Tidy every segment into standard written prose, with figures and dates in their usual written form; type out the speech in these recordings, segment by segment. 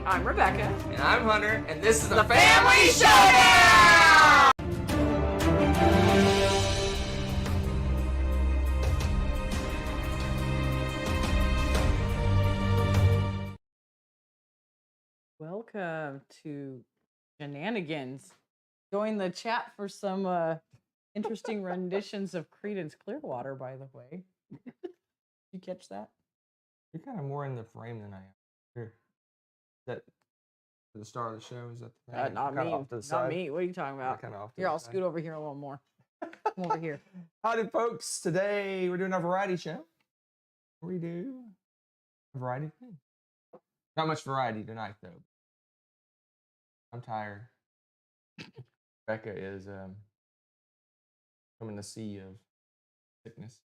I'm Rebecca. And I'm Hunter, and this is the Family Showdown! Welcome to Shenanigans. Join the chat for some interesting renditions of Creedence Clearwater, by the way. You catch that? You're kind of more in the frame than I am. Here. Is that the start of the show? Is that the thing? Not me. Not me. What are you talking about? Kind of off Here, I'll scoot over here a little more. Come over here. Howdy, folks. Today we're doing a variety show. We do a variety thing. Not much variety tonight, though. I'm tired. Becca is coming to sea of sickness.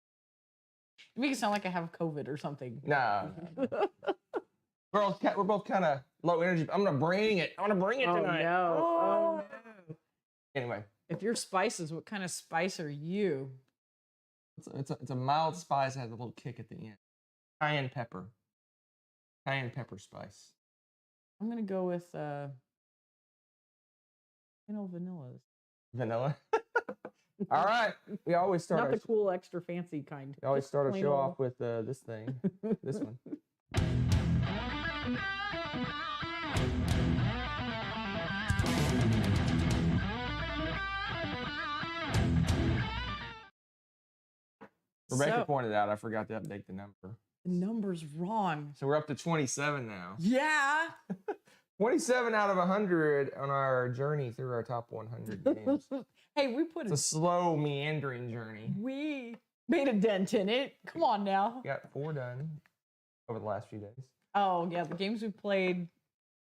You make it sound like I have COVID or something. No. We're both kind of low energy. I'm gonna bring it. I want to bring it tonight. No. Oh no. Anyway, if you're spices, what kind of spice are you? It's a mild spice that has a little kick at the end. Cayenne pepper. Cayenne pepper spice. I'm gonna go with vanillas. Vanilla. All right. We always start. Not the cool, extra fancy kind. We always start a show old. off with this thing. This one. Rebecca pointed out I forgot to update the number. The number's wrong. So we're up to 27 now. Yeah. 27 out of 100 on our journey through our top 100 games. Hey, it's a slow, meandering journey. We made a dent in it. Come on now. We got 4 done over the last few days. Oh, yeah. The games we played,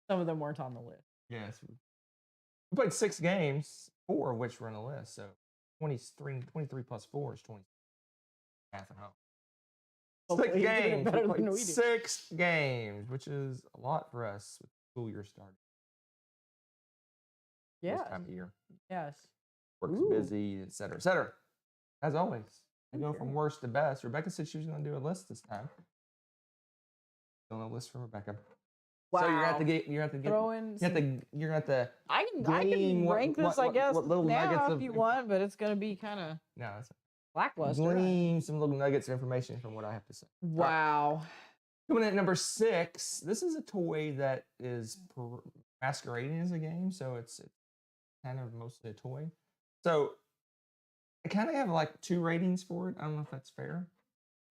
some of them weren't on the list. Yes. We played 6 games, 4 of which were on the list. So 23 plus 4 is 20. Half and half. 6 games. We played 6 games, which is a lot for us with the school year starting. Yeah. This time of year. Yes. Work's busy, et cetera, et cetera. As always, I go from worst to best. Rebecca said she was going to do a list this time. Doing a list for Rebecca. Wow. So you're gonna have to. I can rank this, I guess, now if you want, but it's gonna be kind of it's lackluster. Glean some little nuggets of information from what I have to say. Wow. Right. Coming in at number 6, this is a toy that is masquerading as a game, so it's kind of mostly a toy. So I kind of have like 2 ratings for it. I don't know if that's fair.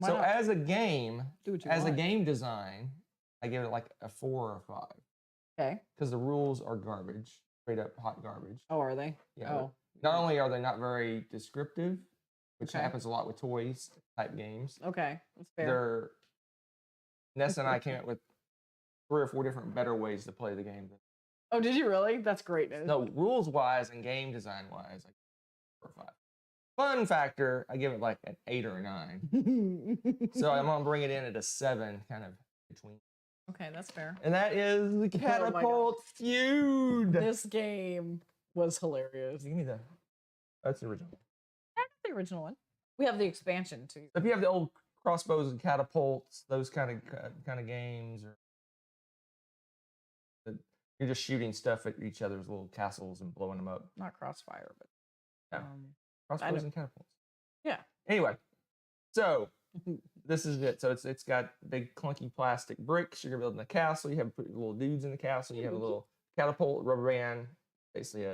So as a game, a game design, I give it like a 4 or a 5. Okay. Because the rules are garbage, straight up hot garbage. Oh, are they? Yeah. Oh. Not only are they not very descriptive, which happens a lot with toys type games. Okay, that's fair. Nessa and I came up with 3 or 4 different better ways to play the game. Oh, did you really? That's great news. No, rules wise and game design wise, like 4 or 5. Fun factor, I give it like an 8 or a 9. So I'm gonna bring it in at a 7, kind of between. Okay, that's fair. And that is the Catapult Feud. This game was hilarious. Give me that's the original. That's the original one. We have the expansion too. If you have the old crossbows and catapults, those kind of games, or you're just shooting stuff at each other's little castles and blowing them up. Not Crossfire, but crossbows and catapults. Yeah. Anyway, so this is it. So it's got big clunky plastic bricks. You're building a castle. You have little dudes in the castle. You have a little catapult, rubber band, basically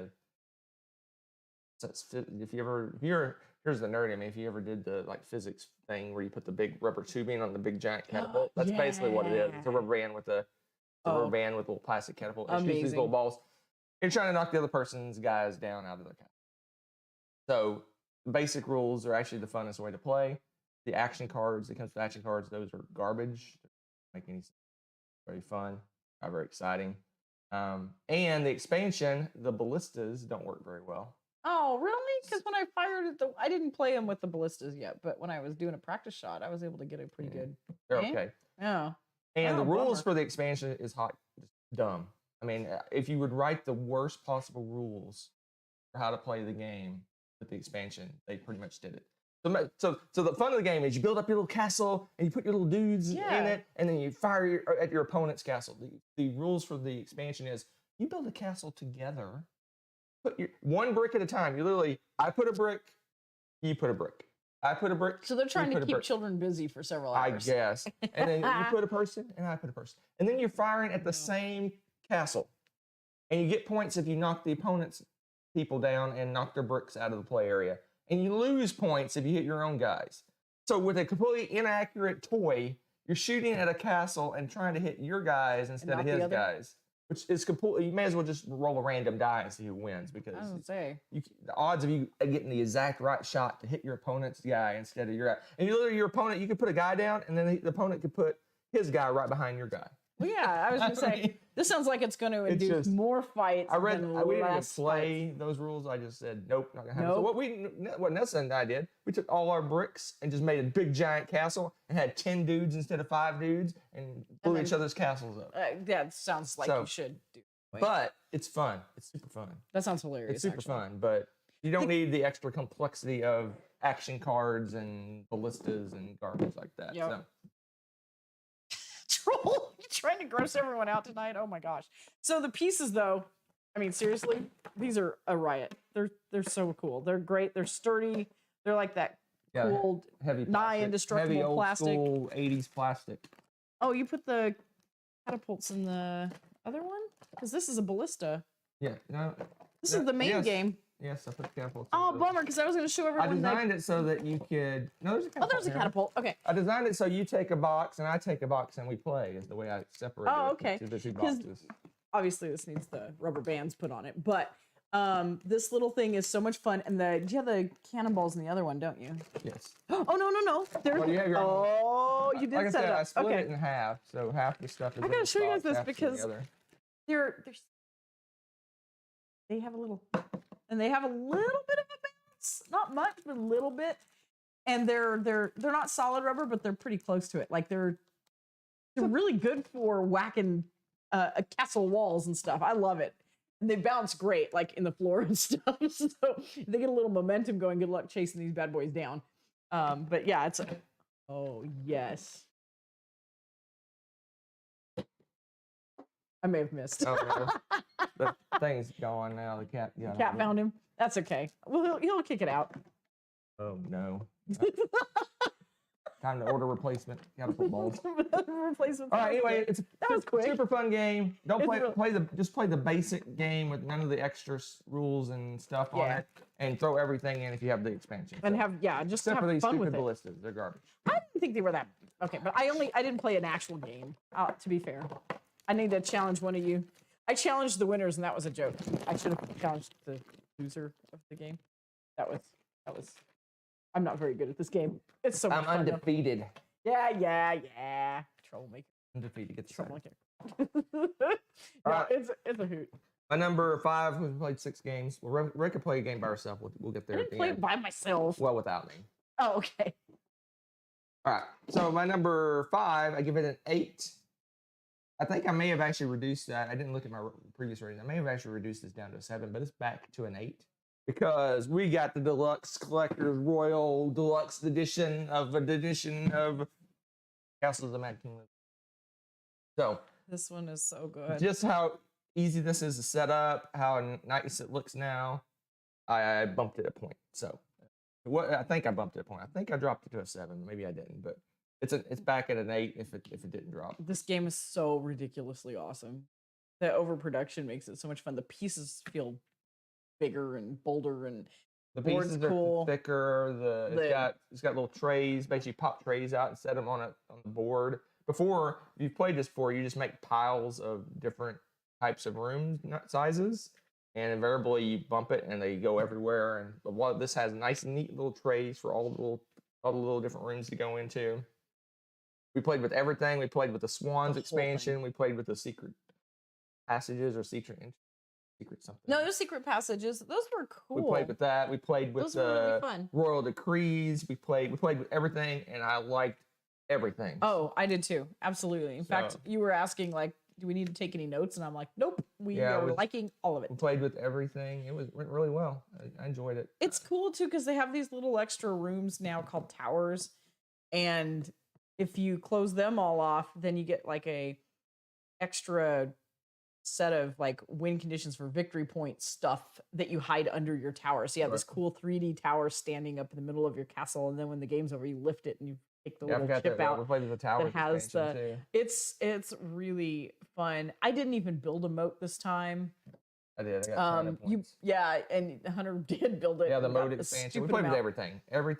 here's the nerd in me. If you ever did the physics thing where you put the big rubber tubing on the big giant catapult, that's basically what it is. It's a rubber band with a little plastic catapult. It shoots these little balls. You're trying to knock the other person's guys down out of their castle. So basic rules are actually the funnest way to play. The action cards that comes with action cards, those are garbage. They don't make any sense. Very fun, not very exciting. And the expansion, the ballistas don't work very well. Oh, really? Because when I fired it, I didn't play them with the ballistas yet, but when I was doing a practice shot, I was able to get a pretty good. They're okay. Yeah. And the rules for the expansion is dumb. I mean, if you would write the worst possible rules for how to play the game with the expansion, they pretty much did it. So the fun of the game is you build up your little castle and you put your little dudes in it, and then you fire at your opponent's castle. The rules for the expansion is you build a castle together. Put your one brick at a time. You literally, I put a brick, you put a brick. I put a brick. So they're trying to keep children busy for several hours. I guess. And then you put a person, and I put a person. And then you're firing at the same castle. And you get points if you knock the opponent's people down and knock their bricks out of the play area. And you lose points if you hit your own guys. So with a completely inaccurate toy, you're shooting at a castle and trying to hit your guys instead of his guys. Which is completely, you may as well just roll a random die and see who wins, because the odds of you getting the exact right shot to hit your opponent's guy instead of your guy. And you literally, your opponent, you could put a guy down, and then the opponent could put his guy right behind your guy. Well, yeah, I was going to say, this sounds like it's going to induce more fights. We didn't even play those rules. I just said, nope, not going to happen. So what Nessa and I did, we took all our bricks and just made a big giant castle and had 10 dudes instead of 5 dudes and blew each other's castles up. That sounds like you should do. But it's fun. It's super fun. That sounds hilarious. It's super fun, but you don't need the extra complexity of action cards and ballistas and garbage like that. Yep. So. Troll, you trying to gross everyone out tonight? Oh my gosh. So the pieces, though, I mean, seriously, these are a riot. They're so cool. They're great. They're sturdy. They're like that cool, heavy, nigh indestructible heavy old plastic. School 80s plastic. Oh, you put the catapults in the other one? Because this is a ballista. Yeah. No, this is the main game. Yes, I put catapults. Oh, bummer, because I was going to show everyone. I designed it so that you could. No, there's a catapult. Oh, there's a catapult. Okay. I designed it so you take a box and I take a box and we play. Is the way I separated okay. the two boxes. Obviously, this needs the rubber bands put on it, but this little thing is so much fun. And you have the cannonballs in the other one, don't you? Yes. Oh no! Well, you have your own. You did like set I said, it up. I split it in half, so half the stuff is. I gotta show you guys this because the they have a little bit of a bounce, not much, but a little bit. And they're not solid rubber, but they're pretty close to it. Like they're really good for whacking castle walls and stuff. I love it. And they bounce great, like in the floor and stuff. So they get a little momentum going. Good luck chasing these bad boys down. But yeah, it's oh yes. I may have missed. Oh, no. The thing's gone now. The cat. Yeah. Cat found him. That's okay. Well, he'll kick it out. Oh no. Time to order replacement catapult balls. Replacement. All right. Anyway, that was quick. Super fun game. Don't just play the basic game with none of the extra rules and stuff on it, and throw everything in if you have the expansion. And just except have for these fun stupid with ballistas. They're garbage. I didn't think they were that okay, but I didn't play an actual game. To be fair, I need to challenge one of you. I challenged the winners, and that was a joke. I should have challenged the loser of the game. That was. I'm not very good at this game. It's so much fun. I'm undefeated. Though. Yeah. Troublemaker. Undefeated. Get troublemaker. Right. It's a hoot. My number 5, we played 6 games. Well, Ray could play a game by herself. We'll get there. I didn't play it by myself. Well, without me. Oh, okay. All right. So my number 5, I give it an 8. I think I may have actually reduced that. I didn't look at my previous rating. I may have actually reduced this down to a 7, but it's back to an 8. Because we got the deluxe collector's royal deluxe edition of Castles of Mad King. So this one is so good. Just how easy this is to set up, how nice it looks now. I bumped it a point. So I think I bumped it a point. I think I dropped it to a 7. Maybe I didn't, but it's back at an 8 if it didn't drop. This game is so ridiculously awesome. The overproduction makes it so much fun. The pieces feel bigger and bolder, and the pieces cool. Are thicker. It's got little trays. Basically, pop trays out and set them on the board. Before, if you've played this before, you just make piles of different types of rooms sizes, and invariably you bump it and they go everywhere. And this has nice and neat little trays for all the little different rooms to go into. We played with everything. We played with the Swans expansion. We played with the secret passages or secret something. No, those secret passages. Those were cool. We played with that. We played with the really Royal Decrees. We played with everything, and I liked everything. Oh, I did too. Absolutely. In fact, you were asking like, do we need to take any notes? And I'm like, nope, we Yeah, are liking all of it. We played with everything. Went really well. I enjoyed it. It's cool too because they have these little extra rooms now called towers, and if you close them all off, then you get like a extra set of like win conditions for victory point stuff that you hide under your tower. So you have this cool 3D tower standing up in the middle of your castle, and then when the game's over, you lift it and you take the little chip out. We played with the tower. Has too. It's really fun. I didn't even build a moat this time. I did. I got points. And Hunter did build it. Yeah, the moat expansion. We played with everything. Every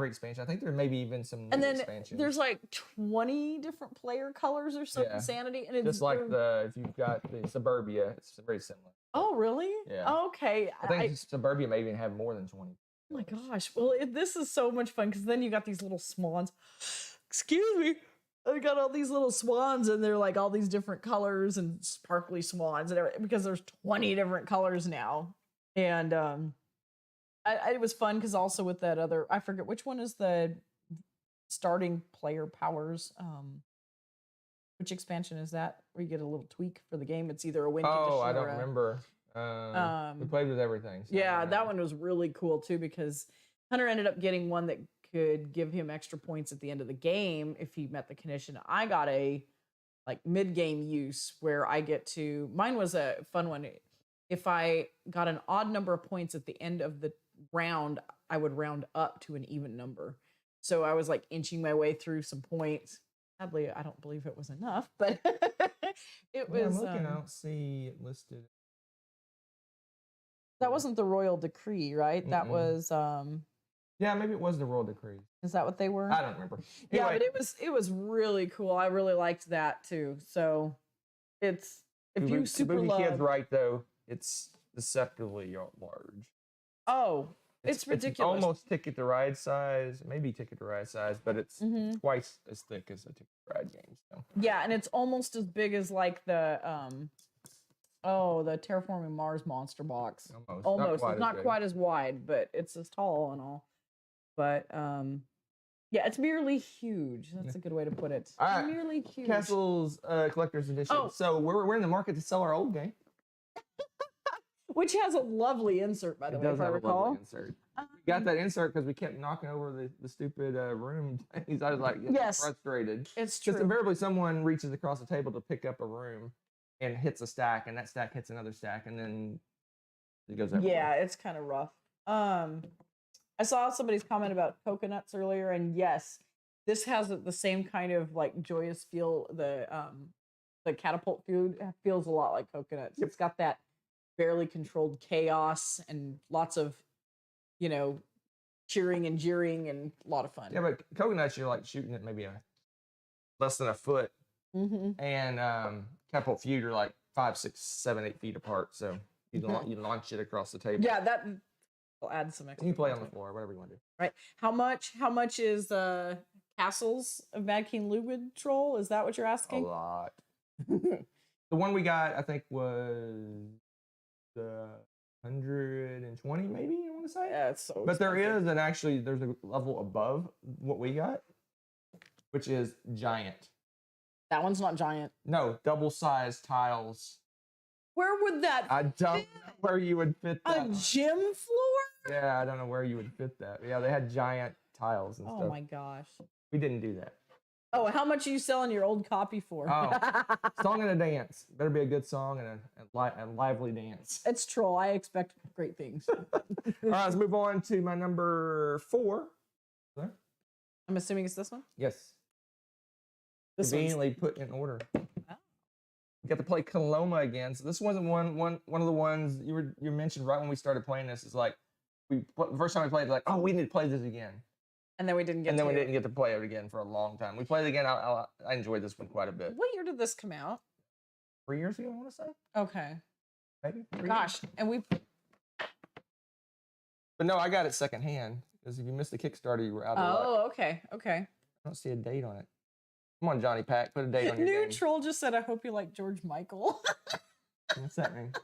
expansion. I think there may be even some new expansions. There's like 20 different player colors or something. Insanity. And it's just like if you've got the Suburbia, it's very similar. Oh, really? Yeah. Okay. I think Suburbia may even have more than 20. Oh my gosh. Well, this is so much fun because then you got these little swans. Excuse me. I got all these little swans and they're like all these different colors and sparkly swans and everything because there's 20 different colors now. And it was fun because also with that other, I forget which one is the starting player powers. Which expansion is that? Where you get a little tweak for the game. It's either a win condition. Oh, I don't remember. We played with everything. So yeah, that one was really cool too because Hunter ended up getting one that could give him extra points at the end of the game if he met the condition. I got a like mid-game use where I get to, mine was a fun one. If I got an odd number of points at the end of the round, I would round up to an even number. So I was like inching my way through some points. Sadly, I don't believe it was enough, but it was. I'm looking, I don't see it listed. That wasn't the royal decree, right? That was yeah, maybe it was the royal decree. Is that what they were? I don't remember. Anyway. Yeah, but it was really cool. I really liked that too. So it's if you super love Kid's right though, it's deceptively large. Oh, it's ridiculous. It's almost Ticket to Ride size, maybe Ticket to Ride size, but it's twice as thick as a Ticket to Ride game. So. Yeah, and it's almost as big as like the the Terraforming Mars monster box. Almost. It's not quite as wide, but it's as tall and all. But yeah, it's merely huge. That's a good way to put it. All right. Merely huge. Castles Collector's Edition. Oh. So we're in the market to sell our old game. Which has a lovely insert, by the way, if I recall. Insert. We got that insert because we kept knocking over the stupid room. I was like, frustrated. It's true. Because invariably someone reaches across the table to pick up a room and hits a stack, and that stack hits another stack, and then it goes everywhere. Yeah, it's kind of rough. I saw somebody's comment about coconuts earlier, and yes, this has the same kind of like joyous feel. The Catapult Feud feels a lot like coconuts. Yep. It's got that barely controlled chaos and lots of, cheering and jeering and a lot of fun. Yeah, but coconuts, you're like shooting at maybe less than a foot. And Catapult Feud are like 5, 6, 7, 8 feet apart. So you launch it across the table. Yeah, that will add some extra. You can play on the floor, whatever you want to do. Right. How much is Castles of Mad King Ludwig Troll? Is that what you're asking? A lot. The one we got, I think, was 120, maybe, I want to say. Yeah, it's so But there is there's a level above what we got, which is giant. That one's not giant. No, double-sized tiles. Where would that I don't know where you would fit that. A gym floor? Yeah, I don't know where you would fit that. Yeah, they had giant tiles and stuff. Oh my gosh. We didn't do that. Oh, how much are you selling your old copy for? Oh, song and a dance. Better be a good song and a lively dance. It's Troll. I expect great things. All right, let's move on to my number 4. There. I'm assuming it's this one? Yes. This Conveniently put in order. Oh. We got to play Columbo again. So this wasn't one of the ones you mentioned right when we started playing this. Is like the first time we played, like, oh, we need to play this again. And then we didn't get. We didn't get to play it again for a long time. We played it again. I enjoyed this one quite a bit. What year did this come out? 3 years ago, I want to say. Okay. Maybe. Gosh, and we. But no, I got it secondhand because if you missed the Kickstarter, you were out of luck. Oh, okay. I don't see a date on it. Come on, Johnny Pack, put a date on your game. Troll just said, "I hope you like George Michael." What's that mean?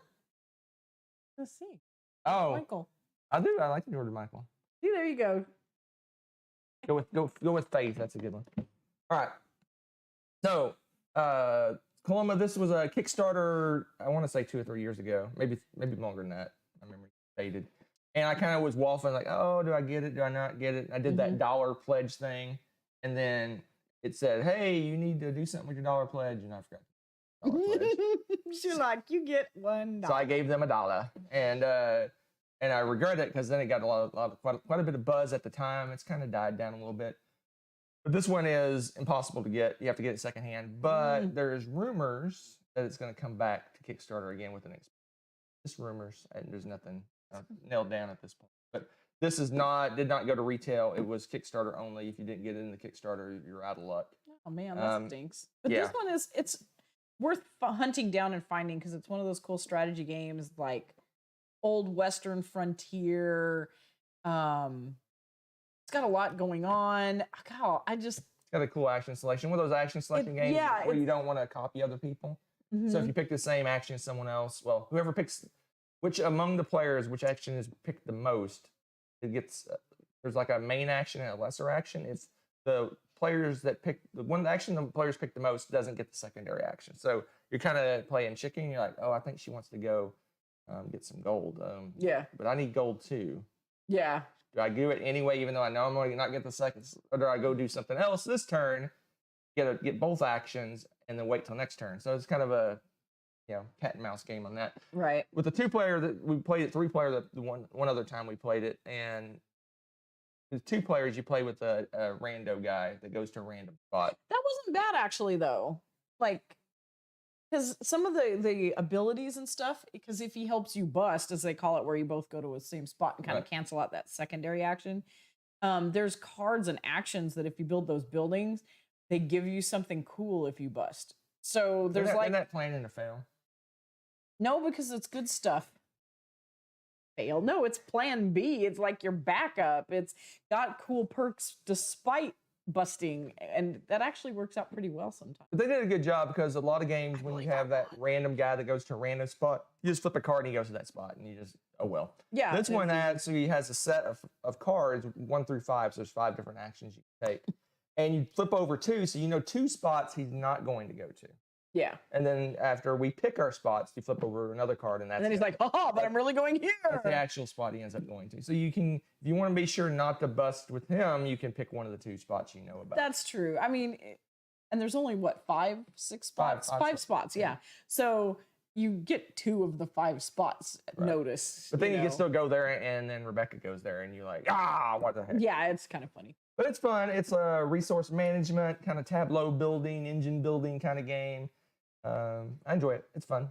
Let's see. Oh, Michael. I do. I like George Michael. See, there you go. Go with Faith. That's a good one. All right. So, Columbo, this was a Kickstarter, I want to say 2 or 3 years ago, maybe longer than that. I remember it faded. And I kind of was waffling like, oh, do I get it? Do I not get it? I did that dollar pledge thing. And then it said, hey, you need to do something with your dollar pledge. And I forgot. You're like, you get $1. So I gave them $1. And I regret it because then it got quite a bit of buzz at the time. It's kind of died down a little bit. But this one is impossible to get. You have to get it secondhand. But there's rumors that it's going to come back to Kickstarter again with just rumors, and there's nothing nailed down at this point. But this did not go to retail. It was Kickstarter only. If you didn't get it in the Kickstarter, you're out of luck. Oh man, that stinks. But this one it's worth hunting down and finding because it's one of those cool strategy games like old Western frontier. It's got a lot going on. God, it's got a cool action selection. One of those action selection games where you don't want to copy other people. So if you pick the same action as someone else, well, whoever picks which among the players, which action is picked the most, it gets there's like a main action and a lesser action. If the players that pick the action the players pick the most doesn't get the secondary action. So you're kind of playing chicken. You're like, oh, I think she wants to go get some gold. But I need gold too. Yeah. Do I do it anyway, even though I know I'm going to not get the seconds, or do I go do something else this turn, get both actions, and then wait till next turn? So it's kind of a cat and mouse game on that. Right. With the 2-player that we played it, 3-player the one other time we played it, and with 2 players you play with a rando guy that goes to a random spot. That wasn't bad actually though. Like, because some of the abilities and stuff, because if he helps you bust, as they call it, where you both go to the same spot and kind of cancel out that secondary action, there's cards and actions that if you build those buildings, they give you something cool if you bust. So there's isn't that planning to fail? No, because it's good stuff. Fail. No, it's plan B. It's like your backup. It's got cool perks despite busting, and that actually works out pretty well sometimes. But they did a good job because a lot of games when you have that random guy that goes to a random spot, you just flip a card and he goes to that spot and you just, oh well. Yeah. This one actually has a set of cards, 1 through 5, so there's 5 different actions you can take. And you flip over 2, so you know 2 spots he's not going to go to. Yeah. And then after we pick our spots, you flip over another card, and then he's like, oh, but I'm really going here. That's the actual spot he ends up going to. So you can, if you want to be sure not to bust with him, you can pick one of the 2 spots you know about. That's true. I mean, and there's only what, 5, 6 spots? 5 spots, yeah. So you get 2 of the 5 spots notice. But then you can still go there, and then Rebecca goes there, and you're like, what the heck? Yeah, it's kind of funny. But it's fun. It's a resource management, kind of tableau building, engine building kind of game. I enjoy it. It's fun.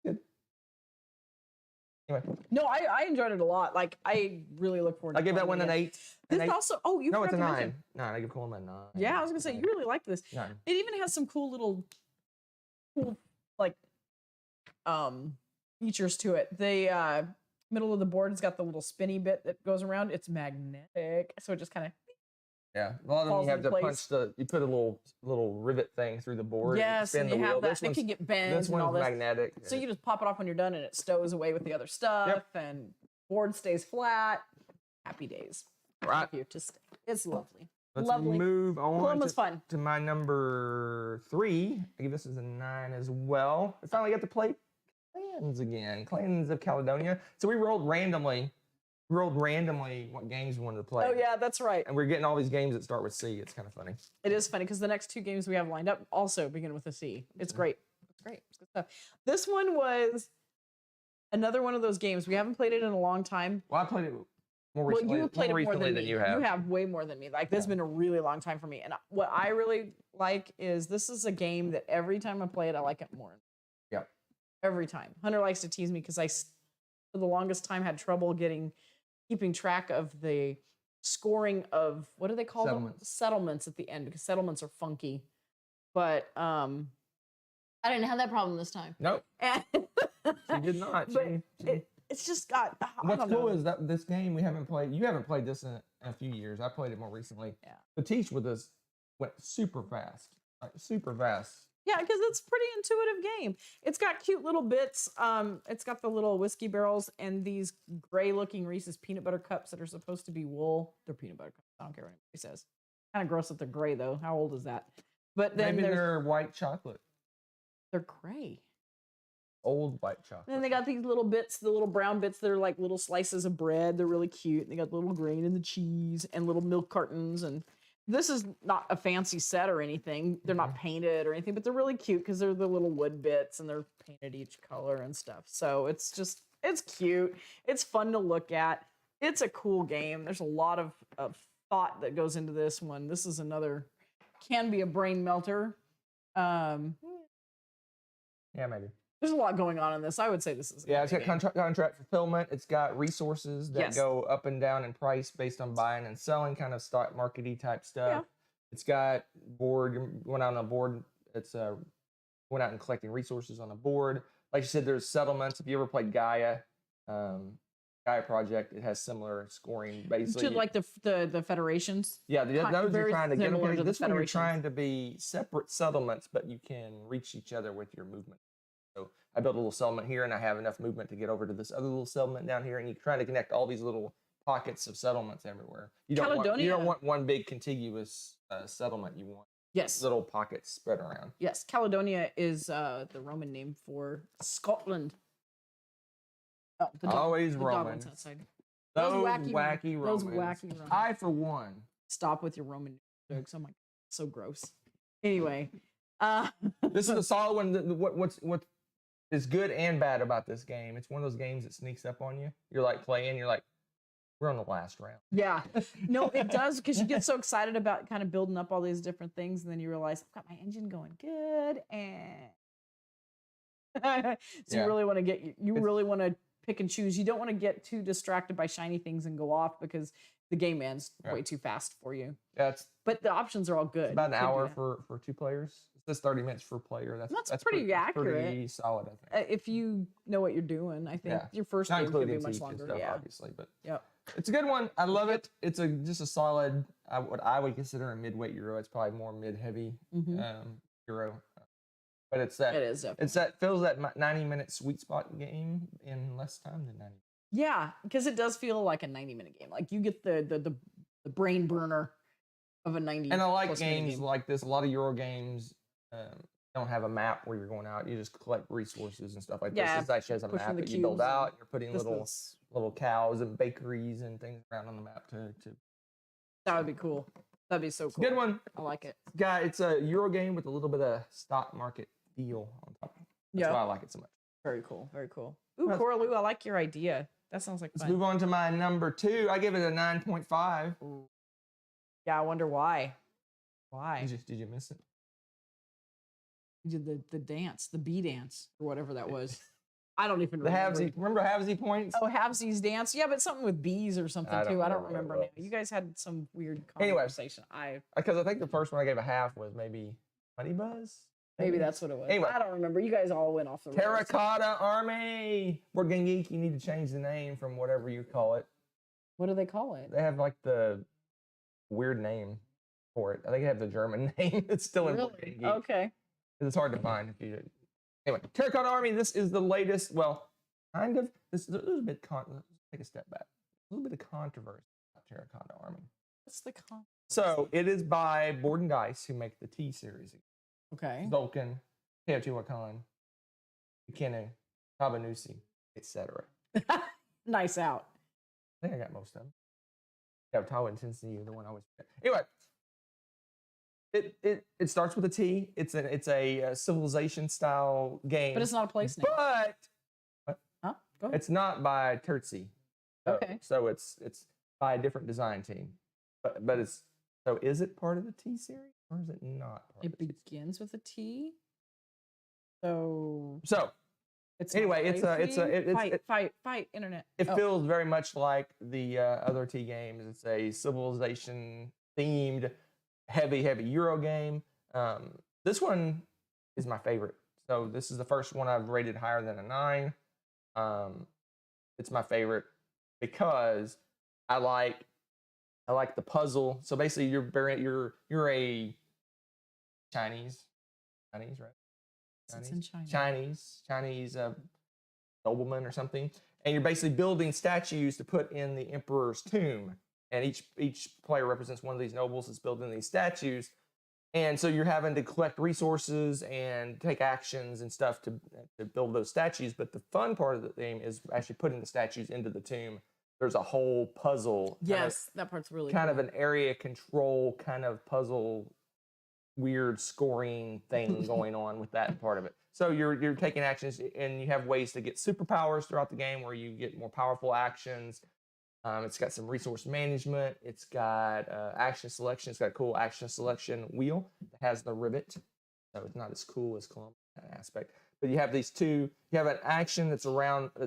Good. Anyway. No, I enjoyed it a lot. Like, I really look forward to it. I gave that one an 8. This also, no, it's a 9. 9. I give Columbo a 9. Yeah, I was going to say, you really like this. 9. It even has some cool little, like, features to it. The middle of the board has got the little spinny bit that goes around. It's magnetic, so it just kind of a lot of them you have to punch you put a little rivet thing through the board. Yes, and you have that. It can get bent. This one's magnetic. So you just pop it off when you're done, and it stows away with the other stuff, and board stays flat. Happy days. Right. Here to stay. It's lovely. Let's lovely. move on fun. to my number 3. I give this as a 9 as well. I finally got to play Clans again. Clans of Caledonia. So we rolled randomly what games we wanted to play. Oh, yeah, that's right. And we're getting all these games that start with C. It's kind of funny. It is funny because the next 2 games we have lined up also begin with a C. It's great. It's great. It's good stuff. This one was another one of those games. We haven't played it in a long time. Well, I played it more recently. Well, you played it more than me. You have way more than me. Like, this has been a really long time for me. And what I really like is this is a game that every time I play it, I like it more. Yeah. Every time. Hunter likes to tease me because I, for the longest time, had trouble keeping track of the scoring of, what do they call them? Settlements at the end, because settlements are funky. But I didn't have that problem this time. Nope. She did not. It's just got. What's cool is that this game we haven't played. You haven't played this in a few years. I played it more recently. Yeah. The teach with us went super fast. Like super fast. Yeah, because it's a pretty intuitive game. It's got cute little bits. It's got the little whiskey barrels and these gray-looking Reese's peanut butter cups that are supposed to be wool. They're peanut butter cups. I don't care what anybody says. Kind of gross that they're gray, though. How old is that? But then maybe they're white chocolate. They're gray. Old white chocolate. And then they got these little bits, the little brown bits that are like little slices of bread. They're really cute. They got the little grain in the cheese and little milk cartons. And this is not a fancy set or anything. They're not painted or anything, but they're really cute because they're the little wood bits and they're painted each color and stuff. So it's cute. It's fun to look at. It's a cool game. There's a lot of thought that goes into this one. This is can be a brain melter. Yeah, maybe. There's a lot going on in this. I would say this is it's got contract fulfillment. It's got resources that go up and down in price based on buying and selling, kind of stock market-y type stuff. Yeah. It's got board. You went out on a board. It's went out and collecting resources on a board. Like you said, there's settlements. If you ever played Gaia Project, it has similar scoring. Basically, like the federations. Yeah, those are trying to get away. This one you're federations. trying to be separate settlements, but you can reach each other with your movement. So I built a little settlement here, and I have enough movement to get over to this other little settlement down here, and you're trying to connect all these little pockets of settlements everywhere. You don't want one big contiguous settlement. You want little pockets spread around. Yes, Caledonia is the Roman name for Scotland. Oh, always Roman. Outside. Those wacky Romans. I, for one. Stop with your Roman jokes. Oh my God, so gross. Anyway. This is a solid one. What is good and bad about this game? It's one of those games that sneaks up on you. You're like playing. You're like, we're on the last round. Yeah. No, it does, because you get so excited about kind of building up all these different things, and then you realize I've got my engine going good, and so you really want to really want to pick and choose. You don't want to get too distracted by shiny things and go off because the game ends way too fast for you. Yeah, but the options are all good. It's about an hour for 2 players. It says 30 minutes per player. That's pretty accurate. Pretty solid, I think. If you know what you're doing, I think your first game could be much longer. Stuff, obviously, but yep. It's a good one. I love it. It's just a solid, what I would consider a midweight Euro. It's probably more mid-heavy Euro. But it's that fills that 90-minute sweet spot game in less time than 90. Yeah, because it does feel like a 90-minute game. Like you get the brain burner of a 90. And I like games like this. A lot of Euro games don't have a map where you're going out. You just collect resources and stuff like this. This actually has a map that you build out. You're putting little cows and bakeries and things around on the map to. That would be cool. That'd be so cool. Good one. I like it. It's a Euro game with a little bit of stock market feel on top. That's why I like it so much. Very cool. Very cool. Ooh, Coralu, I like your idea. That sounds like fun. Let's move on to my number 2. I give it a 9.5. Yeah, I wonder why. Why? Did you miss it? You did the dance, the bee dance, or whatever that was. I don't even remember. Remember Havesy points? Oh, Havsy's dance. Yeah, but something with bees or something too. I don't remember now. You guys had some weird conversation. Because I think the first one I gave a half was maybe Honey Buzz. Maybe that's what it was. Anyway, I don't remember. You guys all went off the Terracotta Army. Board Game Geek, you need to change the name from whatever you call it. What do they call it? They have like the weird name for it. I think they have the German name. It's still in Board Game Geek. Okay. It's hard to find if you. Anyway, Terracotta Army. This is the latest. Well, kind of. There's a bit. Let's take a step back. A little bit of controversy about Terracotta Army. What's the controversy? So it is by Board and Dice, who make the T series. Okay. Vulcan, Teotihuacan, McKinnon, Tabanusi, etc. Nice out. I think I got most of them. Yeah, Tawa Intensity, the one I always forget. Anyway, it starts with a T. It's a civilization style game. But it's not a place name. But Go ahead. It's not by Terzi. Okay. So it's by a different design team. But it's so is it part of the T series or is it not? It begins with a T. So it's anyway, it's fight internet. It feels very much like the other T games. It's a civilization themed heavy Euro game. This one is my favorite. So this is the first one I've rated higher than a 9. It's my favorite because I like the puzzle. So basically, you're a Chinese, right? Chinese nobleman or something, and you're basically building statues to put in the emperor's tomb. And each player represents one of these nobles that's building these statues. And so you're having to collect resources and take actions and stuff to build those statues. But the fun part of the game is actually putting the statues into the tomb. There's a whole puzzle. Yes, that part's really kind cool. of an area control kind of puzzle, weird scoring thing going on with that part of it. So you're taking actions, and you have ways to get superpowers throughout the game where you get more powerful actions. It's got some resource management. It's got action selection. It's got a cool action selection wheel that has the rivet. So it's not as cool as Columbo in that aspect. But you have these two. You have an action that's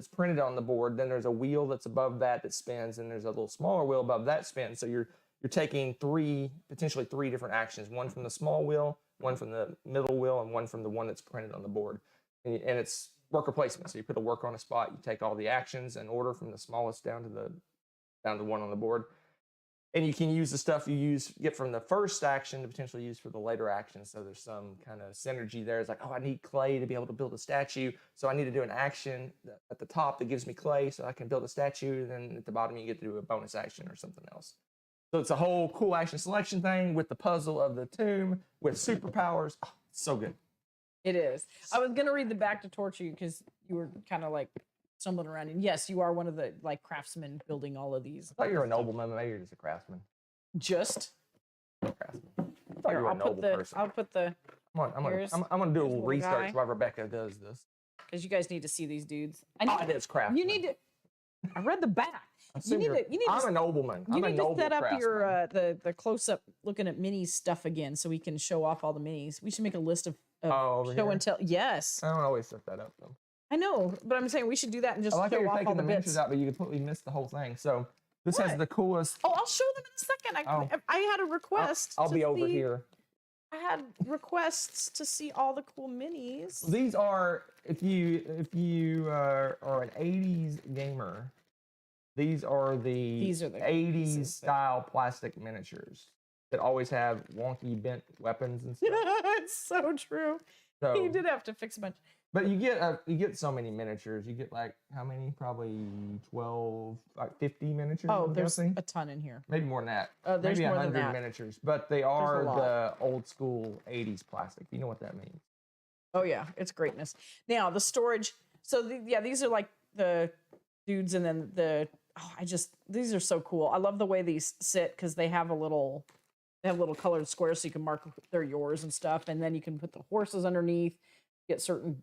printed on the board. Then there's a wheel that's above that spins, and there's a little smaller wheel above that spins. So you're taking potentially three different actions. One from the small wheel, one from the middle wheel, and one from the one that's printed on the board. And it's worker placement. So you put a worker on a spot. You take all the actions in order from the smallest down to the one on the board. And you can use the stuff you get from the first action to potentially use for the later action. So there's some kind of synergy there. It's like, oh, I need clay to be able to build a statue. So I need to do an action at the top that gives me clay so I can build a statue. And then at the bottom, you get to do a bonus action or something else. So it's a whole cool action selection thing with the puzzle of the tomb with superpowers. Oh, it's so good. It is. I was going to read the back to torture you because you were kind of like stumbling around. And yes, you are one of the like craftsmen building all of these. I thought you were a nobleman. Maybe you're just a craftsman. Just a craftsman. I thought you were a noble person. I'll put the. I'm gonna do a little research while Rebecca does this. Because you guys need to see these dudes. It is craftsman. You need to. I read the back. You need to. I'm a nobleman. You need to set up your the close up looking at minis stuff again so we can show off all the minis. We should make a list of show and tell. Yes. I don't always set that up though. I know, but I'm saying we should do that and just show off all the bits. I like how you're taking the miniatures out, but you completely missed the whole thing. So this has the coolest. Oh, I'll show them in a second. I had a request. I'll be over here. I had requests to see all the cool minis. These are if you are an '80s gamer. These are the 80s style plastic miniatures that always have wonky bent weapons and stuff. It's so true. So, you did have to fix a bunch. But you get so many miniatures. You get like how many? Probably 12, like 50 miniatures. Oh, there's a ton in here. Maybe more than that. There's maybe more 100 than that. miniatures. But they are the old school 80s plastic. You know what that means? Oh yeah, it's greatness. Now the storage. So these are like the dudes, and then these are so cool. I love the way these sit because they have little colored squares so you can mark they're yours and stuff, and then you can put the horses underneath, get certain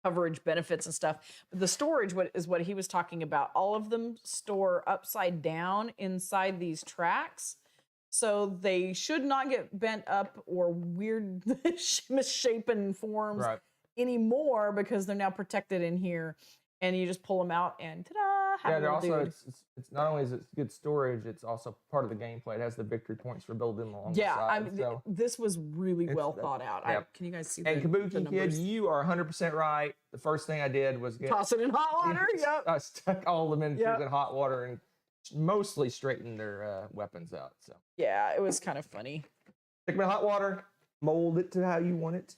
coverage benefits and stuff. But the storage is what he was talking about. All of them store upside down inside these tracks. So they should not get bent up or weird misshapen forms anymore because they're now protected in here. And you just pull them out and ta-da! Yeah, they're also it's not only is it good storage, it's also part of the gameplay. It has the victory points for building along the side. Yeah, this was really well thought out. Yeah. Can you guys see? And Kabuki Kid, you are 100% right. The first thing I did was toss it in hot water. Yep. I stuck all the miniatures in hot water and mostly straightened their weapons out. So yeah, it was kind of funny. Stick them in hot water, mold it to how you want it.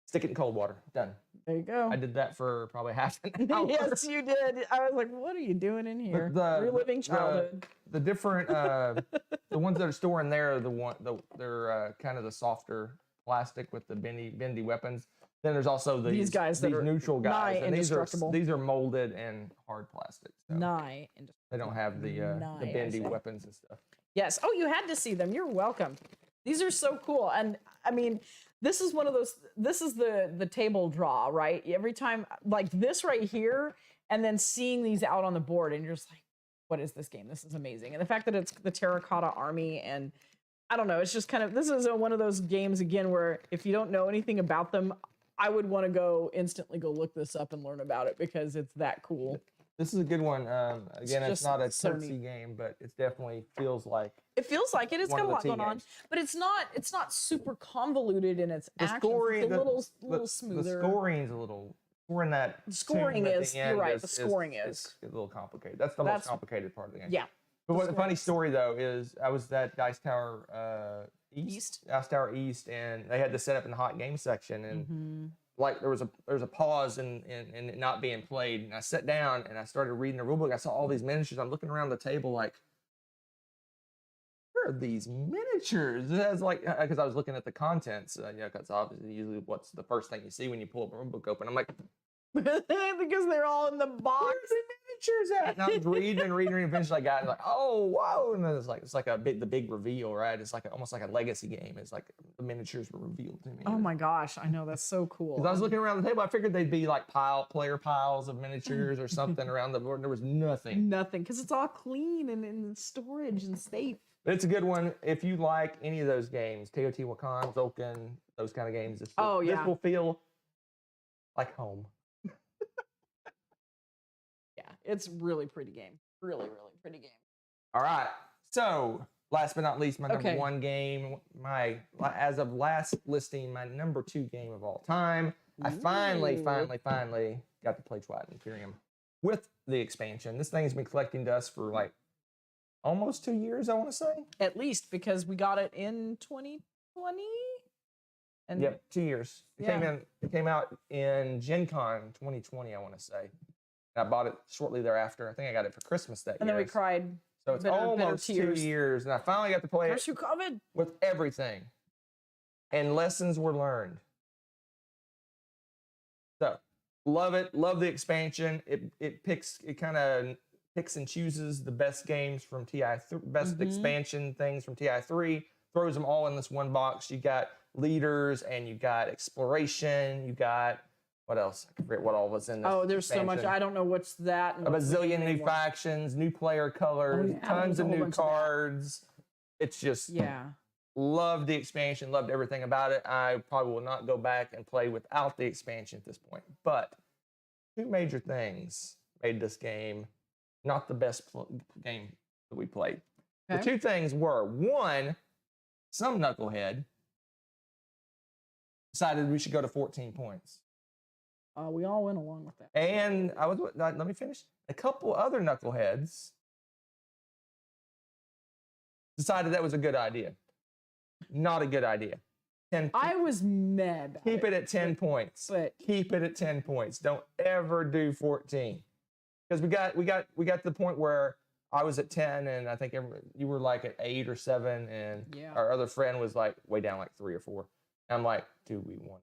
Stick it in cold water. Done. There you go. I did that for probably half an hour. Yes, you did. I was like, what are you doing in here? Reliving childhood. The different, the ones that are storing there are they're kind of the softer plastic with the bendy weapons. Then there's also these neutral guys, and these are molded and hard plastic. So they don't have the bendy weapons and stuff. Yes. Oh, you had to see them. You're welcome. These are so cool, and I mean. This is one of those, this is the table draw, right? Every time, like this right here, and then seeing these out on the board, and you're just like, what is this game? This is amazing. And the fact that it's the Terracotta Army, and I don't know, it's just kind of, this is one of those games, again, where if you don't know anything about them, I would want to instantly go look this up and learn about it because it's that cool. This is a good one. Again, it's not a touchy game, but it definitely feels like it. It's got a lot going on, but it's not super convoluted in its actions. It's a little smoother. The scoring's a little. Scoring is. You're right. The scoring is a little complicated. That's the most complicated part of the game. Yeah. But what the funny story though is, I was at Dice Tower East, Dice Tower East, and they had this set up in the hot game section, and. Like there was a pause in it not being played, and I sat down and I started reading the rulebook. I saw all these miniatures. I'm looking around the table like, there are are these miniatures? It has like, because I was looking at the contents, because obviously usually what's the first thing you see when you pull a rule book open. I'm like, because they're all in the box. where's the miniatures at? And I was reading and reading, and eventually I got it, like, oh wow! And then it's like the big reveal, right? It's like almost like a legacy game. It's like the miniatures were revealed to me. Oh my gosh, I know, that's so cool. Because I was looking around the table, I figured they'd be like player piles of miniatures or something around the board. And there was nothing. Nothing, because it's all clean and in storage and safe. But it's a good one if you like any of those games, Teotihuacan, Zolkin, those kind of games. This will feel like home. Yeah, it's really pretty game. Really, really pretty game. All right. So, last but not least, my number one game, as of last listing, my number 2 game of all time. I finally got to play Twilight Imperium with the expansion. This thing has been collecting dust for like almost 2 years, I want to say. At least, because we got it in 2020. And yep, 2 years. It came out in Gen Con 2020, I want to say. I bought it shortly thereafter. I think I got it for Christmas that year. And then we cried. So it's almost 2 years. And I finally got to play it with everything. And lessons were learned. So, love it. Love the expansion. It kind of picks and chooses the best games from TI3, best expansion things from TI3, throws them all in this one box. You got leaders and you got exploration. You got... what else? I forget what all was in this. Oh, there's so much. I don't know what's that. A bazillion new factions, new player colors, tons of new cards. It's just, loved the expansion, loved everything about it. I probably will not go back and play without the expansion at this point. But 2 major things made this game not the best game that we played. The 2 things were, 1, some knucklehead decided we should go to 14 points. We all went along with that. And let me finish. A couple other knuckleheads decided that was a good idea. Not a good idea. I was mad. Keep it at 10 points. But keep it at 10 points. Don't ever do 14. Because we got to the point where I was at 10, and I think you were like at 8 or 7, and our other friend was like way down like 3 or 4. And I'm like, do we want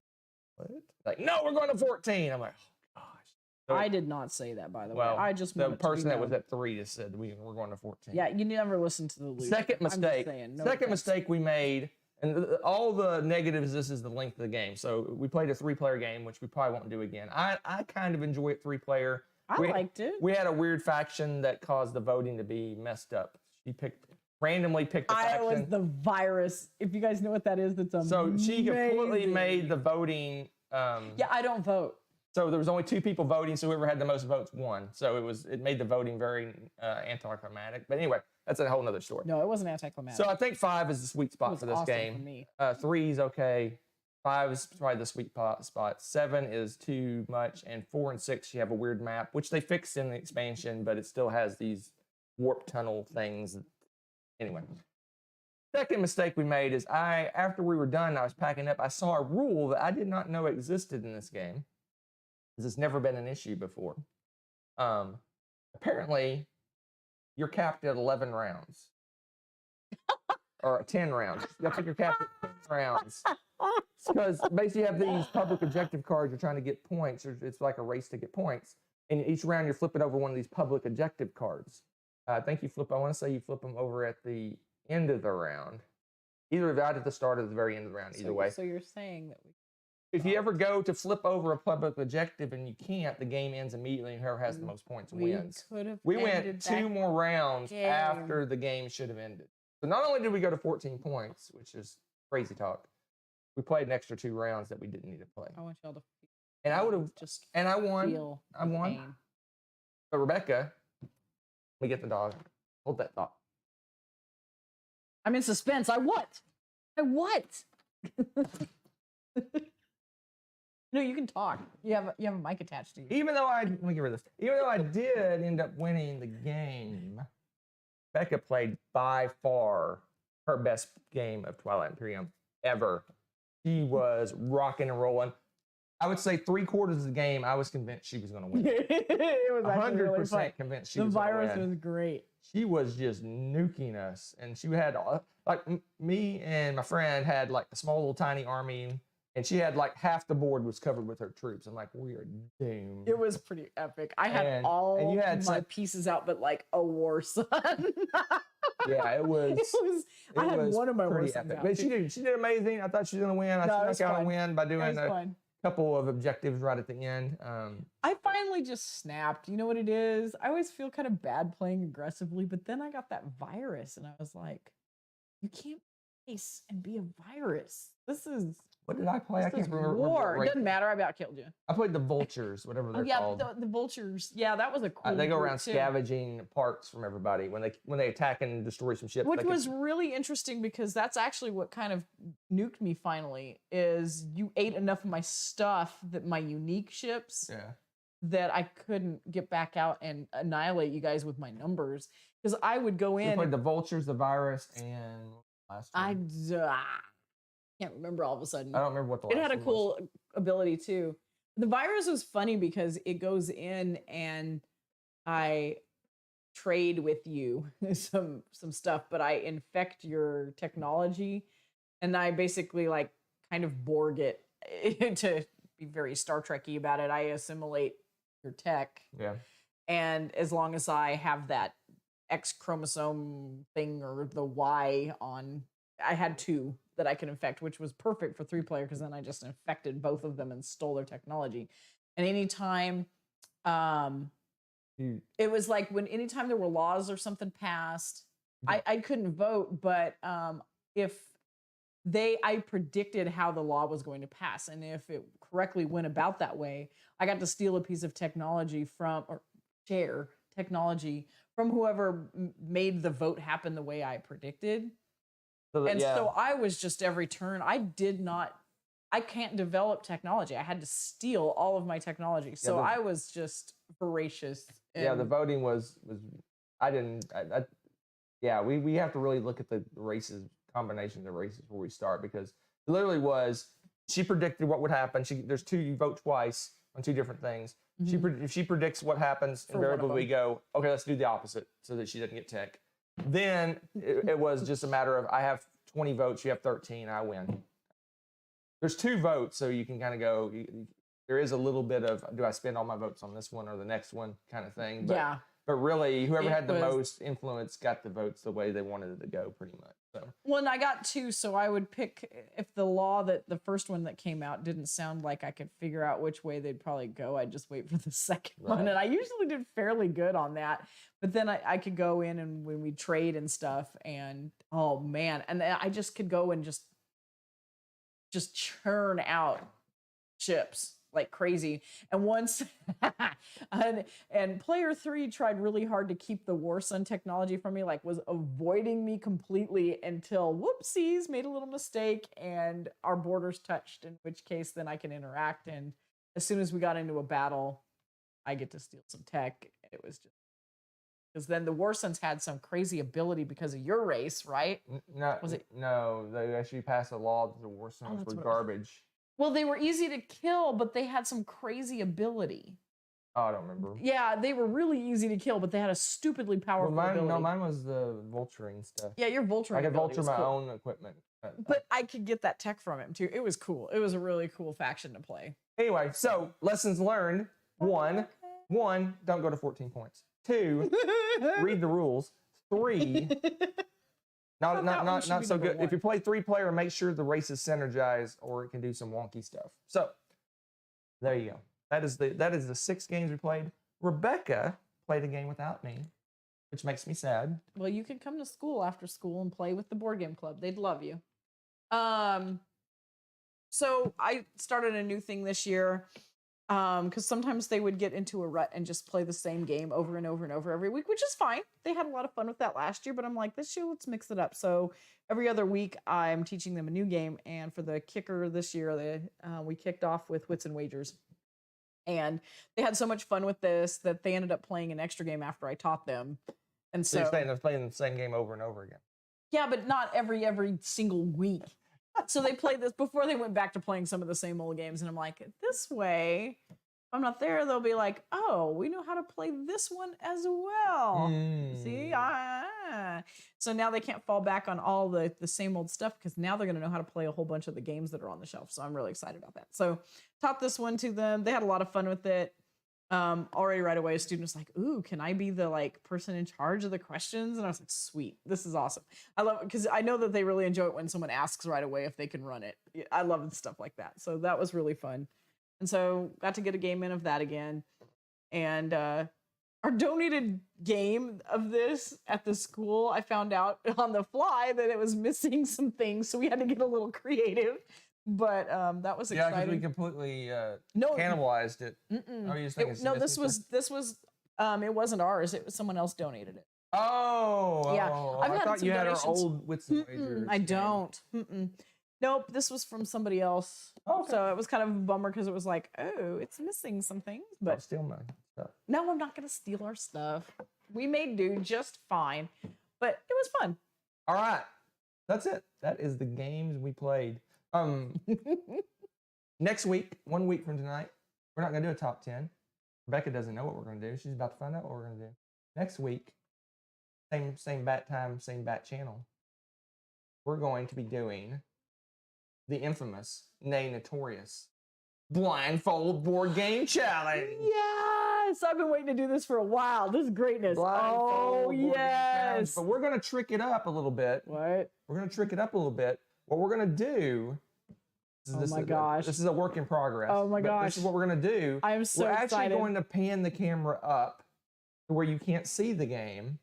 what? Like, no, we're going to 14. I'm like, oh gosh. So, I did not say that, by the way. I just the person that was at 3 just said we're going to 14. Yeah, you never listen to the loser. Second mistake. Second mistake we made, and all the negatives. This is the length of the game. So we played a 3-player game, which we probably won't do again. I kind of enjoy it 3-player. I liked it. We had a weird faction that caused the voting to be messed up. She randomly picked a faction. I was the virus. If you guys know what that is, that's amazing. So she completely made the voting. I don't vote. So there was only 2 people voting, so whoever had the most votes won. So it made the voting very anticlimactic. But anyway, that's a whole nother story. No, it wasn't anticlimactic. So I think 5 is the sweet spot for this game. For me. 3 is okay. 5 is probably the sweet spot. 7 is too much, and 4 and 6 you have a weird map, which they fixed in the expansion, but it still has these warp tunnel things. Anyway, second mistake we made is after we were done, I was packing up, I saw a rule that I did not know existed in this game. This has never been an issue before. Apparently, you're capped at 11 rounds. Or 10 rounds. I think you're capped at 10 rounds. Because basically you have these public objective cards, you're trying to get points, or it's like a race to get points. And each round you're flipping over one of these public objective cards. I want to say you flip them over at the end of the round. Either right at the start or the very end of the round, either way. So you're saying that if you ever go to flip over a public objective and you can't, the game ends immediately and whoever has the most points wins. We went 2 more rounds after the game should have ended. So not only did we go to 14 points, which is crazy talk, we played an extra 2 rounds that we didn't need to play. I want y'all to and I would have just I won. Pain. But Rebecca, let me get the dog. Hold that thought. I'm in suspense. I what? No, you can talk. You have a mic attached to you. Let me get rid of this. Even though I did end up winning the game, Becca played by far her best game of Twilight Imperium ever. She was rocking and rolling. I would say 3/4 of the game, I was convinced she was going to win. It was 100% convinced she was going to win. The virus was great. She was just nuking us, and she had like me and my friend had like a small little tiny army, and she had like half the board was covered with her troops. I'm like, we are doomed. It was pretty epic. I had all my pieces out, but like a war sun. Yeah, it was. I had one of my war suns out. But she did amazing. I thought she was going to win. I snuck out a win by doing a couple of objectives right at the end. I finally just snapped. You know what it is? I always feel kind of bad playing aggressively, but then I got that virus, and I was like, you can't face and be a virus. This is... What did I play? I can't remember. War. It doesn't matter. I about killed you. I played the vultures, whatever they're called. The vultures. Yeah, that was a cool. They go around scavenging parts from everybody when they attack and destroy some ships. Which was really interesting because that's actually what kind of nuked me. Finally, is you ate enough of my stuff, that my unique ships, that I couldn't get back out and annihilate you guys with my numbers. Because I would go in. You played the vultures, the virus, and last one. Can't remember all of a sudden. I don't remember what the last one was. It had a cool was. ability too. The virus was funny because it goes in and I trade with you some stuff, but I infect your technology and I basically like kind of Borg it to be very Star Trek-y about it. I assimilate your tech. Yeah. And as long as I have that X chromosome thing or the Y on, I had 2 that I could infect, which was perfect for 3-player because then I just infected both of them and stole their technology. And anytime, it was like anytime there were laws or something passed, I couldn't vote, but if I predicted how the law was going to pass, and if it correctly went about that way, I got to steal a piece of technology or share technology from whoever made the vote happen the way I predicted. So I was just every turn. I can't develop technology. I had to steal all of my technology. So I was just voracious. Yeah, the voting was we have to really look at the races, combinations of races before we start, because it literally was, she predicted what would happen. There's 2, you vote twice on 2 different things. Mm-hmm. If she predicts what happens, invariably we go, okay, let's do the opposite so that she doesn't get tech. Then it was just a matter of, I have 20 votes, you have 13, I win. There's 2 votes, so you can kind of go, there is a little bit of, do I spend all my votes on this one or the next one kind of thing. But, but really, whoever had the most influence got the votes the way they wanted it to go, pretty much. So. Well, and I got 2, so I would pick, if the law the first one that came out didn't sound like I could figure out which way they'd probably go, I'd just wait for the second one. And I usually did fairly good on that. But then I could go in and when we trade and stuff, and oh man, and I just could go and just churn out ships like crazy. And once, and player 3 tried really hard to keep the War Sun technology from me, like was avoiding me completely until whoopsies, made a little mistake and our borders touched, in which case then I can interact. And as soon as we got into a battle, I get to steal some tech. It was just, because then the War Suns had some crazy ability because of your race, right? No, they actually passed a law that the War Suns were garbage. Well, they were easy to kill, but they had some crazy ability. Oh, I don't remember. Yeah, they were really easy to kill, but they had a stupidly powerful ability. No, mine was the vulturing stuff. Yeah, your vulturing I could vulture my own equipment. But I could get that tech from him, too. It was cool. It was a really cool faction to play. Anyway, so lessons learned. 1, don't go to 14 points. 2, read the rules. 3, not so good. If you play 3-player, make sure the races synergize, or it can do some wonky stuff. So there you go. That is the 6 games we played. Rebecca played a game without me, which makes me sad. Well, you can come to school after school and play with the board game club. They'd love you. So I started a new thing this year. Because sometimes they would get into a rut and just play the same game over and over and over every week, which is fine. They had a lot of fun with that last year, but I'm like, this year, let's mix it up. So every other week, I'm teaching them a new game. And for the kicker this year, we kicked off with Wits and Wagers. And they had so much fun with this that they ended up playing an extra game after I taught them. And so you're saying they're playing the same game over and over again. Yeah, but not every single week. So they played this before they went back to playing some of the same old games. And I'm like, this way, if I'm not there, they'll be like, oh, we know how to play this one as well. See? So now they can't fall back on all the same old stuff because now they're going to know how to play a whole bunch of the games that are on the shelf. So I'm really excited about that. So taught this one to them. They had a lot of fun with it. Already right away, a student was like, ooh, can I be the like person in charge of the questions? And I was like, sweet, this is awesome. I love it because I know that they really enjoy it when someone asks right away if they can run it. I love stuff like that. So that was really fun. And so got to get a game in of that again. And our donated game of this at the school, I found out on the fly that it was missing some things. So we had to get a little creative. But that was exciting. Yeah, because we completely cannibalized it. Oh, you just think it's this was it wasn't ours. It was someone else donated it. Oh, yeah. I thought you had our old Wits and Wagers. I don't. Nope, this was from somebody else. Okay. So it was kind of a bummer because it was like, oh, it's missing some things. But I'll steal my stuff. No, I'm not going to steal our stuff. We made do just fine, but it was fun. All right, that's it. That is the games we played. Next week, 1 week from tonight, we're not going to do a top 10. Rebecca doesn't know what we're going to do. She's about to find out what we're going to do. Next week, same bat time, same bat channel. We're going to be doing the infamous, nay notorious, blindfold board game challenge. Yes, I've been waiting to do this for a while. This is greatness. Blindfold oh yes, but we're going to trick it up a little bit. What? We're going to trick it up a little bit. What we're going to do. Gosh. This is a work in progress. Oh my gosh. This is what we're going to do. I am so excited. We're actually going to pan the camera up to where you can't see the game.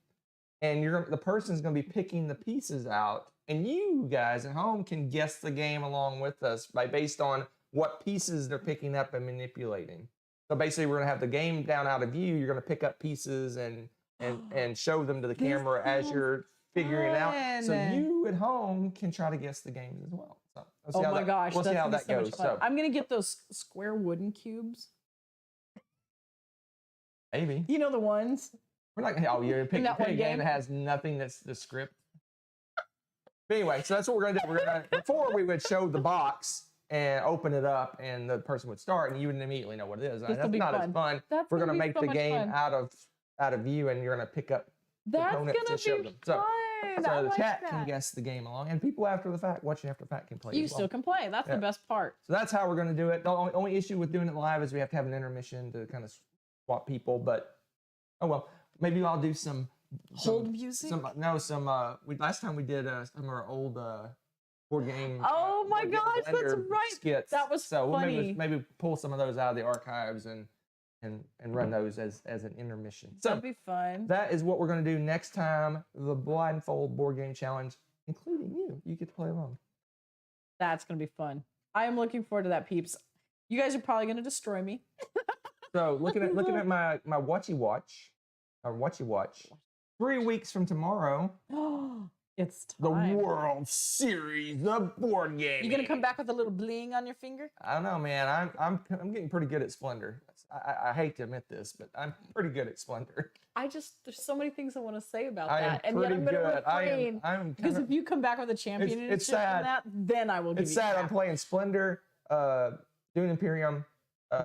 And the person's going to be picking the pieces out. And you guys at home can guess the game along with us based on what pieces they're picking up and manipulating. So basically, we're going to have the game down out of view. You're going to pick up pieces and show them to the camera as you're figuring it out. So you at home can try to guess the games as well. So oh my gosh. We'll see how that goes. So I'm going to get those square wooden cubes. Maybe. You know the ones? We're not going to, you're picking a game that has nothing that's the script. But anyway, so that's what we're going to do. We're going to, before we would show the box and open it up and the person would start and you would immediately know what it is. That's not as fun. We're going to make the game out of view and you're going to pick up components and show them. So the chat can guess the game along, and people after the fact, watching after the fact, can play. You still can play. That's the best part. So that's how we're going to do it. The only issue with doing it live is we have to have an intermission to kind of swap people. But oh well, maybe I'll do some hold music. Last time we did some of our old board game. Oh my gosh, that's right. Skits. That was so funny. We'll maybe pull some of those out of the archives and run those as an intermission. So that'd be fun. That is what we're going to do next time. The blindfold board game challenge, including you. You get to play along. That's going to be fun. I am looking forward to that, peeps. You guys are probably going to destroy me. So looking at my watchy watch, 3 weeks from tomorrow. It's time. The World Series of board game. You gonna come back with a little bling on your finger? I don't know, man. I'm getting pretty good at Splendor. I hate to admit this, but I'm pretty good at Splendor. There's so many things I want to say about I that, am and yet I'm gonna good. refrain because if you come back with a championship it's sad. in that, then I will give you. It's sad. I'm playing Splendor, Dune Imperium,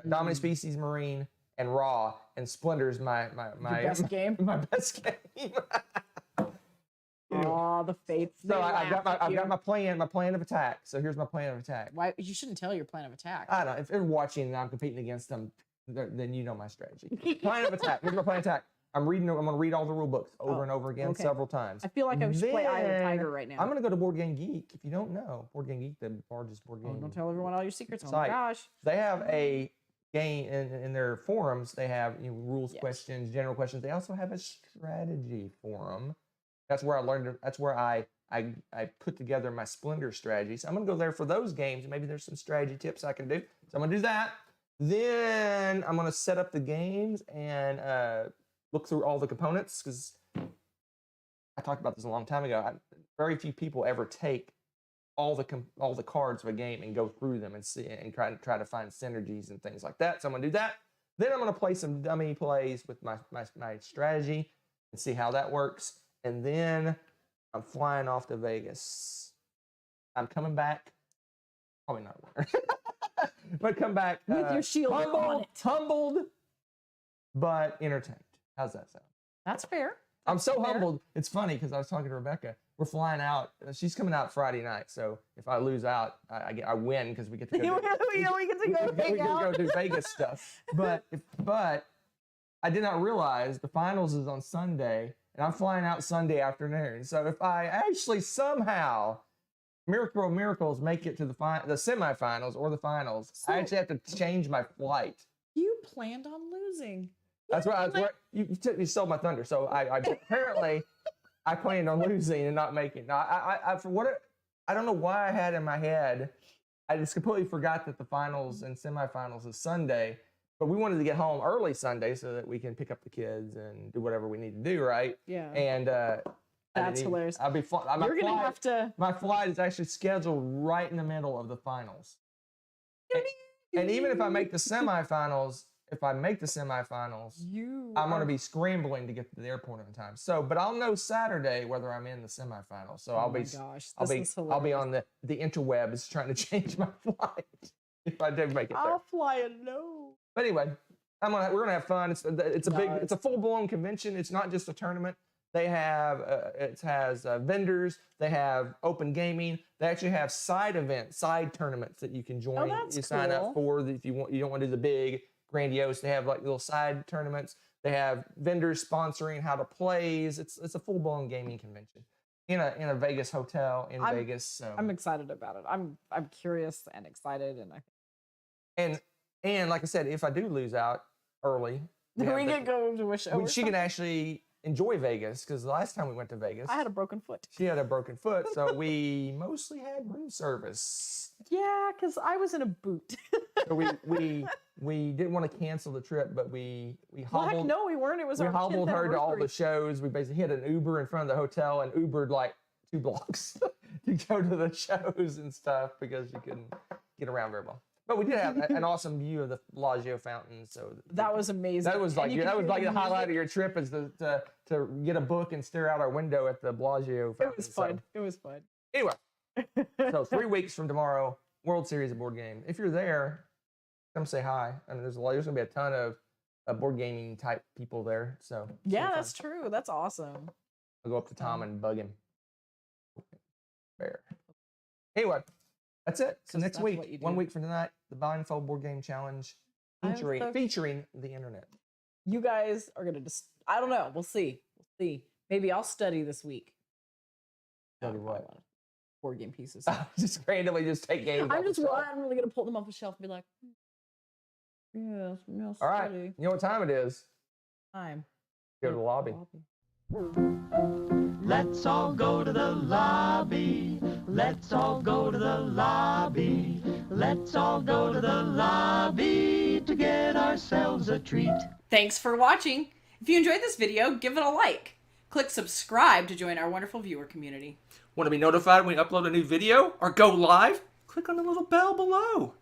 Dominant Species Marine, and Raw, and Splendor's my best game. My best game. Oh, the fates. So I've got my plan of attack. So here's my plan of attack. Why you shouldn't tell your plan of attack? I don't know. If they're watching and I'm competing against them, then you know my strategy. Plan of attack. Here's my plan of attack. I'm going to read all the rule books over and over again several times. I feel like I should play Eye of the Tiger right now. I'm going to go to Board Game Geek. If you don't know, Board Game Geek, the largest board game. Don't tell everyone all your secrets. Site. Oh my gosh. They have a game in their forums. They have rules, questions, general questions. They also have a strategy forum. That's where I learned. That's where I put together my Splendor strategies. I'm going to go there for those games. Maybe there's some strategy tips I can do. So I'm going to do that. Then I'm going to set up the games and look through all the components, because I talked about this a long time ago. Very few people ever take all the cards of a game and go through them and see and try to find synergies and things like that. So I'm going to do that. Then I'm going to play some dummy plays with my strategy and see how that works. And then I'm flying off to Vegas. I'm coming back Probably not a winner. But come back with your shield on it. Humbled, but entertained. How's that sound? That's fair. I'm so humbled. It's funny because I was talking to Rebecca. We're flying out. She's coming out Friday night. So if I lose out, I win because we get to go. We get to go hang out. Go do Vegas stuff. But I did not realize the finals is on Sunday, and I'm flying out Sunday afternoon. So if I actually somehow, miracle of miracles, make it to the semifinals or the finals, I actually have to change my flight. You planned on losing. That's what you stole my thunder. So I apparently I planned on losing and not making. Now I don't know why I had in my head. I just completely forgot that the finals and semifinals is Sunday. But we wanted to get home early Sunday so that we can pick up the kids and do whatever we need to do, right? Yeah. And that's hilarious. I'll be You're gonna have to. My flight is actually scheduled right in the middle of the finals. And even if I make the semifinals, I'm going to be scrambling to get to the airport on time. So, but I'll know Saturday whether I'm in the semifinals. So I'll be on the interwebs trying to change my flight if I do make it there. I'll fly alone. But anyway, we're gonna have fun. It's a full blown convention. It's not just a tournament. They have it has vendors. They have open gaming. They actually have side tournaments that you can join. That's you sign up for if you don't want to do the big grandiose. They have like little side tournaments. They have vendors sponsoring how to plays. It's a full blown gaming convention in a Vegas hotel in Vegas. So I'm excited about it. I'm curious and excited, and like I said, if I do lose out early, we can go to a show. She can actually enjoy Vegas because the last time we went to Vegas, I had a broken foot. She had a broken foot, so we mostly had room service. Yeah, because I was in a boot. So we didn't want to cancel the trip, but we hobbled. No, we weren't. It was our 10th hobbled her to all anniversary. the shows. We basically had an Uber in front of the hotel and Ubered like 2 blocks to go to the shows and stuff because you couldn't get around very well. But we did have an awesome view of the Bellagio fountain. So that was amazing. That was like the highlight of your trip is to get a book and stare out our window at the Bellagio fountain. It was fun. It was fun. Anyway, so 3 weeks from tomorrow, World Series of Board Game. If you're there, come say hi. I mean, there's going to be a ton of board gaming type people there. So yeah, that's true. That's awesome. I'll go up to Tom and bug him. Bear. Anyway. That's it. So next week, 1 week from tonight, the Blindfold Board Game Challenge featuring the internet. You guys are going to I don't know. We'll see. Maybe I'll study this week. Study what? Board game pieces. Just randomly just take games. I'm really going to pull them off the shelf and be like, yes, all right. You know what time it is? Time. Go to the lobby. Let's all go to the lobby. Let's all go to the lobby. Let's all go to the lobby to get ourselves a treat. Thanks for watching. If you enjoyed this video, give it a like. Click subscribe to join our wonderful viewer community. Want to be notified when we upload a new video or go live? Click on the little bell below.